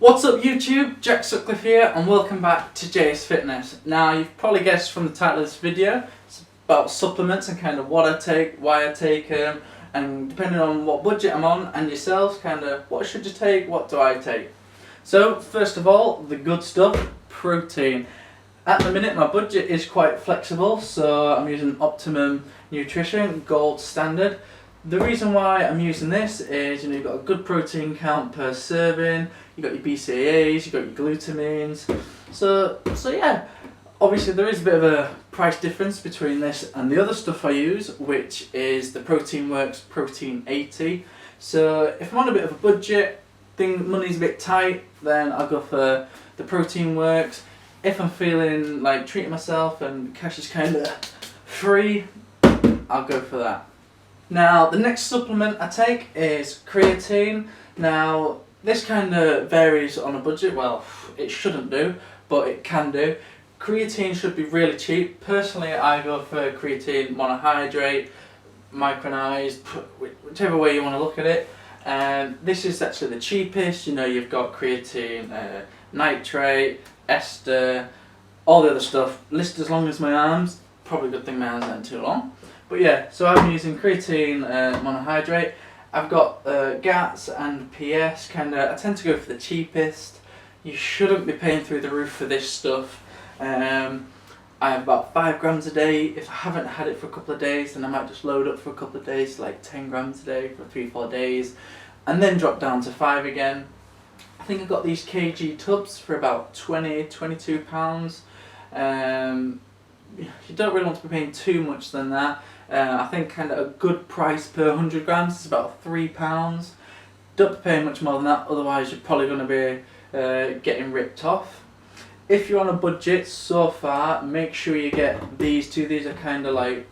What's up YouTube, Jack Sutcliffe here and welcome back to JS Fitness. Now you've probably guessed from the title of this video, it's about supplements and kind of what I take, why I take them, and depending on what budget I'm on and yourselves, kind of what should you take, what do I take. So first of all, the good stuff, protein. At the minute my budget is quite flexible, so I'm using Optimum Nutrition Gold Standard. The reason why I'm using this is, you've got a good protein count per serving, you've got your BCAAs, you've got your glutamines. So yeah, obviously there is a bit of a price difference between this and the other stuff I use, which is the Protein Works Protein 80. So if I'm on a bit of a budget, money's a bit tight, then I'll go for the Protein Works. If I'm feeling like treating myself and cash is kind of free, I'll go for that. Now the next supplement I take is creatine. Now this kind of varies on a budget. Well, it shouldn't do, but it can do. Creatine should be really cheap. Personally, I go for creatine monohydrate, micronized, whichever way you want to look at it. And this is actually the cheapest. You've got creatine nitrate, ester, all the other stuff. List as long as my arms. Probably a good thing my arms aren't too long. But yeah, so I'm using creatine monohydrate. I've got GATS and PS. I tend to go for the cheapest. You shouldn't be paying through the roof for this stuff. I have about 5 grams a day. If I haven't had it for a couple of days, then I might just load up for a couple of days, like 10 grams a day for 3-4 days, and then drop down to 5 again. I think I got these kg tubs for about £22. You don't really want to be paying too much than that. I think kind of a good price per 100 grams is about £3. Don't be paying much more than that, otherwise you're probably going to be getting ripped off. If you're on a budget so far, make sure you get these two. These are kind of like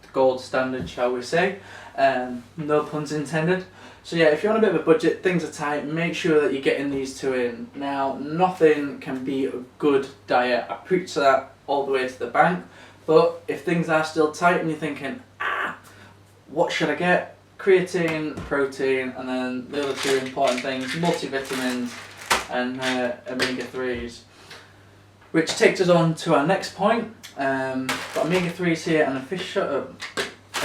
the gold standard, shall we say. No puns intended. So yeah, if you're on a bit of a budget, things are tight, make sure that you're getting these two in. Now, nothing can be a good diet. I preach that all the way to the bank. But if things are still tight and you're thinking, what should I get? Creatine, protein, and then the other two important things, multivitamins and omega-3s. Which takes us on to our next point. Got omega-3s here and a fish shot of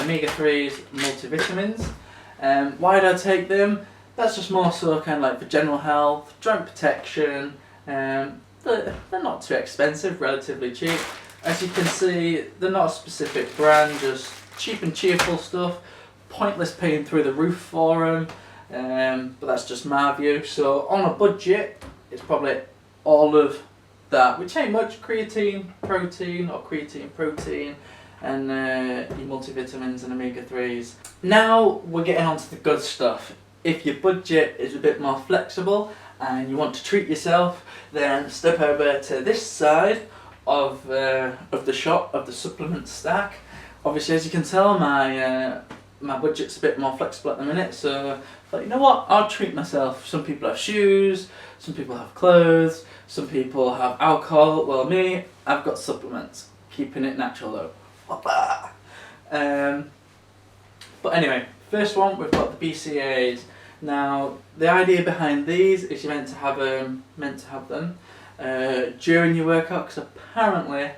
omega-3s, multivitamins. Why do I take them? That's just more so kind of like for general health, joint protection. They're not too expensive, relatively cheap. As you can see, they're not a specific brand, just cheap and cheerful stuff. Pointless paying through the roof for them, but that's just my view. So on a budget, it's probably all of that, which ain't much. Creatine, protein, or creatine, protein, and your multivitamins and omega-3s. Now we're getting on to the good stuff. If your budget is a bit more flexible and you want to treat yourself, then step over to this side of the shop, of the supplement stack. Obviously, as you can tell, my budget's a bit more flexible at the minute, so I thought, you know what, I'll treat myself. Some people have shoes, some people have clothes, some people have alcohol. Well, me, I've got supplements. Keeping it natural though. But anyway, first one, we've got the BCAAs. Now, the idea behind these is you're meant to have them during your workout, because apparently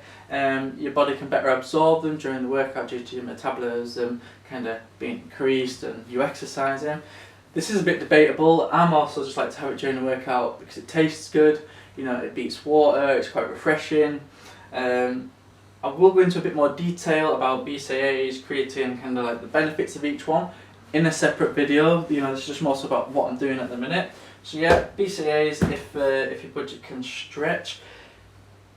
your body can better absorb them during the workout due to your metabolism kind of being increased and you exercising. This is a bit debatable. I'm also just like to have it during the workout because it tastes good. It beats water. It's quite refreshing. I will go into a bit more detail about BCAAs, creatine, kind of like the benefits of each one in a separate video. It's just more so about what I'm doing at the minute. So yeah, BCAAs if your budget can stretch.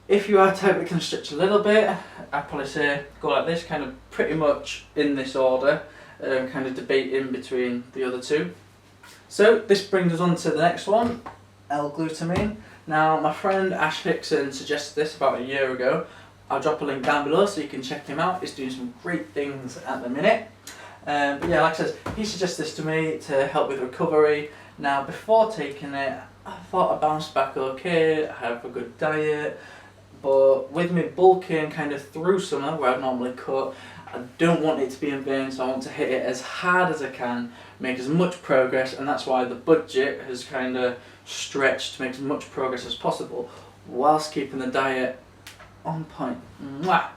If you are type that can stretch a little bit, I'd probably say go like this, kind of pretty much in this order, kind of debating between the other two. So this brings us on to the next one, L-glutamine. Now my friend Ash Hickson suggested this about a year ago. I'll drop a link down below so you can check him out. He's doing some great things at the minute. But yeah, like I said, he suggested this to me to help with recovery. Now before taking it, I thought I bounced back okay, I have a good diet, but with me bulking kind of through summer where I'd normally cut, I don't want it to be in vain, so I want to hit it as hard as I can, make as much progress, and that's why the budget has kind of stretched to make as much progress as possible whilst keeping the diet on point. Mwah!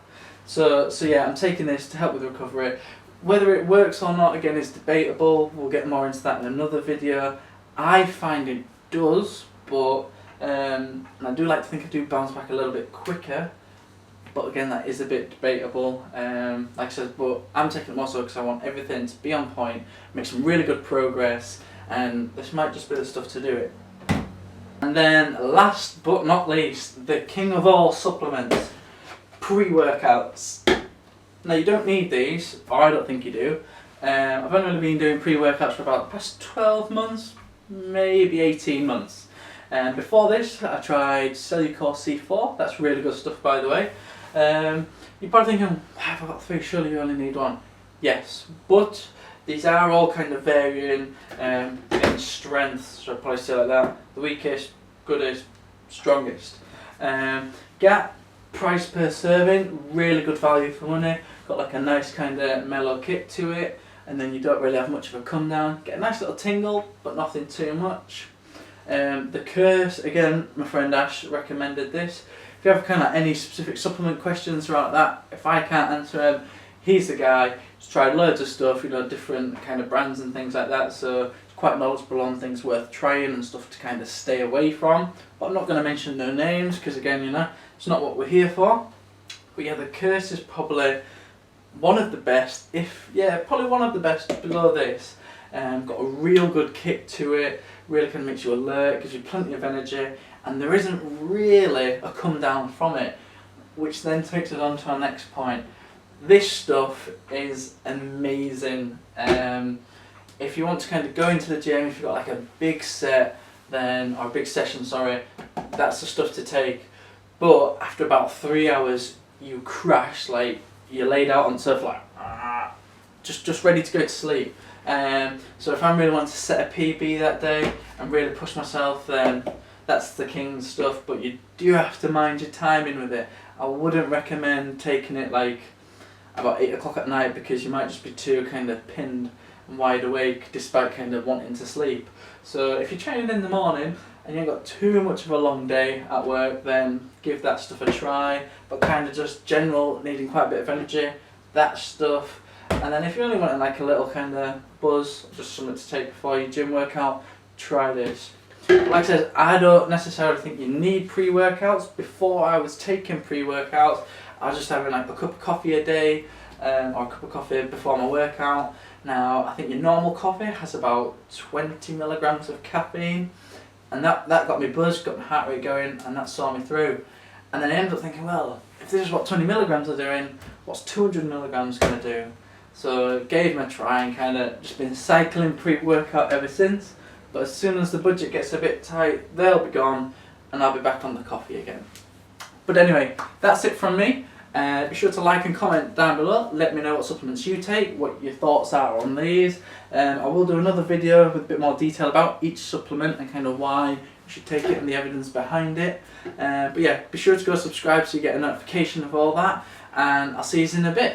So yeah, I'm taking this to help with recovery. Whether it works or not, again, is debatable. We'll get more into that in another video. I find it does, but and I do like to think I do bounce back a little bit quicker. But again, that is a bit debatable. Like I said, but I'm taking it more so because I want everything to be on point, make some really good progress, and this might just be the stuff to do it. And then last but not least, the king of all supplements, pre-workouts. Now you don't need these, or I don't think you do. I've only really been doing pre-workouts for about the past 12 months, maybe 18 months. And before this, I tried Cellucor C4. That's really good stuff, by the way. You're probably thinking, why have I got 3? Surely you only need 1. Yes, but these are all kind of varying in strength, so I'd probably say like that. The weakest, goodest, strongest. Get price per serving, really good value for money. Got like a nice kind of mellow kick to it, and then you don't really have much of a come down. Get a nice little tingle, but nothing too much. The Curse, again, my friend Ash recommended this. If you have kind of any specific supplement questions around that, if I can't answer them, he's the guy. He's tried loads of stuff, you know, different kind of brands and things like that, so he's quite knowledgeable on things worth trying and stuff to kind of stay away from. But I'm not going to mention no names, because again, you know, it's not what we're here for. But yeah, the Curse is probably one of the best, probably one of the best below this. Got a real good kick to it, really kind of makes you alert, gives you plenty of energy, and there isn't really a come down from it, which then takes us on to our next point. This stuff is amazing. If you want to kind of go into the gym, if you've got like a big set, then, or a big session, sorry, that's the stuff to take. But after about 3 hours, you crash, like you're laid out on the turf like, just ready to go to sleep. So if I'm really wanting to set a PB that day and really push myself, then that's the king stuff, but you do have to mind your timing with it. I wouldn't recommend taking it like about 8 o'clock at night, because you might just be too kind of pinned and wide awake despite kind of wanting to sleep. So if you're training in the morning and you ain't got too much of a long day at work, then give that stuff a try, but kind of just general needing quite a bit of energy, that stuff. And then if you're only wanting like a little kind of buzz, just something to take before your gym workout, try this. Like I said, I don't necessarily think you need pre-workouts. Before I was taking pre-workouts, I was just having like a cup of coffee a day, or a cup of coffee before my workout. Now, I think your normal coffee has about 20 milligrams of caffeine, and that got me buzzed, got my heart rate going, and that saw me through. And then I ended up thinking, well, if this is what 20 milligrams are doing, what's 200 milligrams going to do? So it gave me a try and kind of just been cycling pre-workout ever since. But as soon as the budget gets a bit tight, they'll be gone and I'll be back on the coffee again. But anyway, that's it from me. Be sure to like and comment down below. Let me know what supplements you take, what your thoughts are on these. I will do another video with a bit more detail about each supplement and kind of why you should take it and the evidence behind it. But yeah, be sure to go subscribe so you get a notification of all that. And I'll see you in a bit.